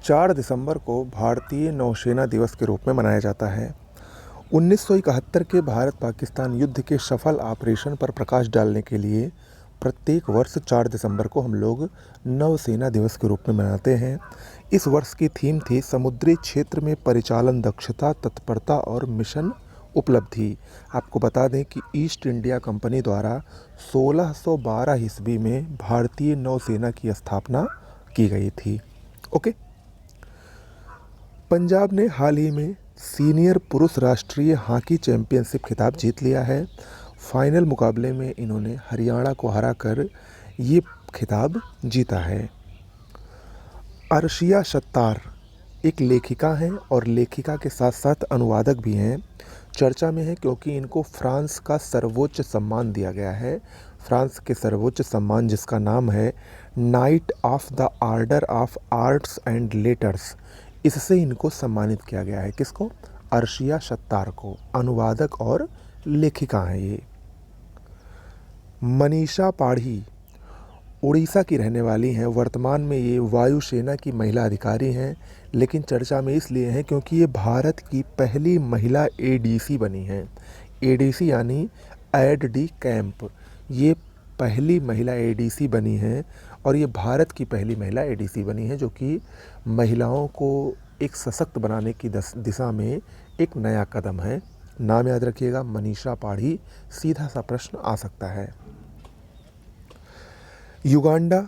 4 दिसंबर को भारतीय नौसेना दिवस के रूप में मनाया जाता है। 1971 के भारत-पाकिस्तान युद्ध के सफल ऑपरेशन पर प्रकाश डालने के लिए प्रत्येक वर्ष 4 दिसंबर को हम लोग नौसेना दिवस के रूप में मनाते हैं। इस वर्ष की थीम थी समुद्री क्षेत्र में परिचालन दक्षता, तत्परता और मिशन उपलब्धि। आपको बता दें कि ईस्ट इंडिया कंपनी द्वारा 1612 ईस्वी में भारतीय नौसेना की स्थापना की गई थी। ओके। पंजाब ने हाल ही में सीनियर पुरुष राष्ट्रीय हॉकी चैंपियनशिप खिताब जीत लिया है। फाइनल मुकाबले में इन्होंने हरियाणा को हराकर ये खिताब जीता है। अर्शिया सत्तार एक लेखिका हैं और लेखिका के साथ साथ अनुवादक भी हैं। चर्चा में है क्योंकि इनको फ्रांस का सर्वोच्च सम्मान दिया गया है। फ्रांस के सर्वोच्च सम्मान जिसका नाम है night of the order of arts and letters, इससे इनको सम्मानित किया गया है। किसको? अर्शिया सत्तार को। अनुवादक और लेखिका हैं ये। मनीषा पाढ़ी उड़ीसा की रहने वाली हैं। वर्तमान में ये वायुसेना की महिला अधिकारी हैं, लेकिन चर्चा में इसलिए हैं क्योंकि ये भारत की पहली महिला एडीसी बनी हैं। एडीसी यानी एड डी कैंप। ये पहली महिला एडीसी बनी हैं और ये भारत की पहली महिला एडीसी बनी है, जो कि महिलाओं को एक सशक्त बनाने की दिशा में एक नया कदम है। नाम याद रखिएगा, मनीषा पाढ़ी। सीधा सा प्रश्न आ सकता है। युगांडा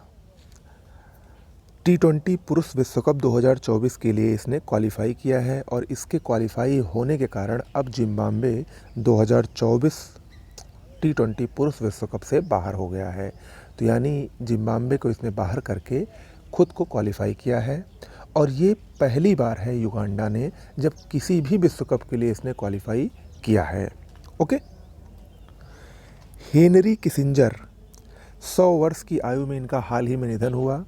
T20 पुरुष विश्व कप 2024 के लिए इसने क्वालिफाई किया है और इसके क्वालिफाई होने के कारण अब जिम्बाब्वे 2024 T20 पुरुष विश्व कप से बाहर हो गया है। तो यानी जिम्बाब्वे को इसने बाहर करके खुद को क्वालिफाई किया है और ये पहली बार है युगांडा ने जब किसी भी विश्व कप के लिए इसने क्वालिफाई किया है। ओके। हेनरी किसिंजर 100 वर्ष की आयु में इनका हाल ही में निधन हुआ।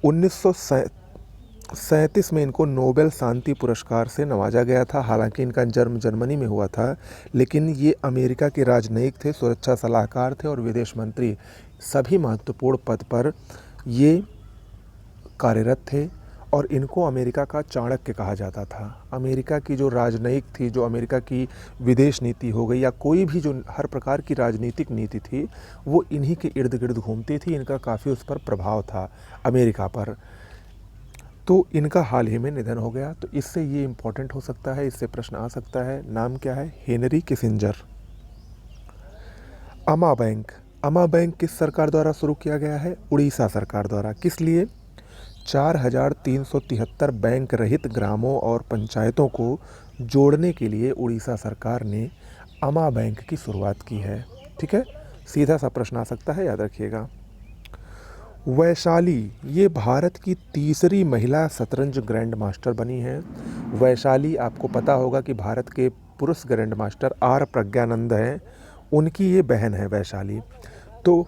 1937 में इनको नोबेल शांति पुरस्कार से नवाजा गया था। हालांकि इनका जन्म जर्मनी में हुआ था, लेकिन ये अमेरिका के राजनयिक थे, सुरक्षा सलाहकार थे और विदेश मंत्री, सभी महत्वपूर्ण पद पर ये कार्यरत थे और इनको अमेरिका का चाणक्य कहा जाता था। अमेरिका की जो राजनयिक थी, जो अमेरिका की विदेश नीति हो गई या कोई भी जो हर प्रकार की राजनीतिक नीति थी, वो इन्हीं के इर्द गिर्द घूमती थी। इनका काफ़ी उस पर प्रभाव था अमेरिका पर। तो इनका हाल ही में निधन हो गया, तो इससे ये इम्पोर्टेंट हो सकता है, इससे प्रश्न आ सकता है। नाम क्या है? Henry Kissinger. अमा बैंक। अमा बैंक किस सरकार द्वारा शुरू किया गया है? उड़ीसा सरकार द्वारा। किस लिए? 4373 बैंक रहित ग्रामों और पंचायतों को जोड़ने के लिए उड़ीसा सरकार ने अमा बैंक की शुरुआत की है। ठीक है, सीधा सा प्रश्न आ सकता है, याद रखिएगा। वैशाली ये भारत की तीसरी महिला शतरंज ग्रैंड मास्टर बनी है। वैशाली, आपको पता होगा कि भारत के पुरुष ग्रैंड मास्टर आर प्रज्ञानंद हैं, उनकी ये बहन है वैशाली। तो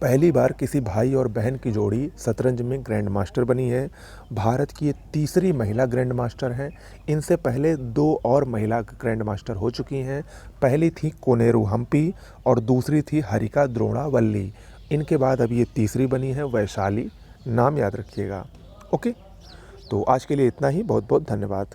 पहली बार किसी भाई और बहन की जोड़ी शतरंज में ग्रैंड मास्टर बनी है। भारत की ये तीसरी महिला ग्रैंड मास्टर हैं। इनसे पहले 2 और महिला ग्रैंड मास्टर हो चुकी हैं। पहली थी कोनेरू हम्पी और दूसरी थी हरिका द्रोणावल्ली। इनके बाद अब ये तीसरी बनी है वैशाली। नाम याद रखिएगा। ओके, तो आज के लिए इतना ही। बहुत बहुत धन्यवाद।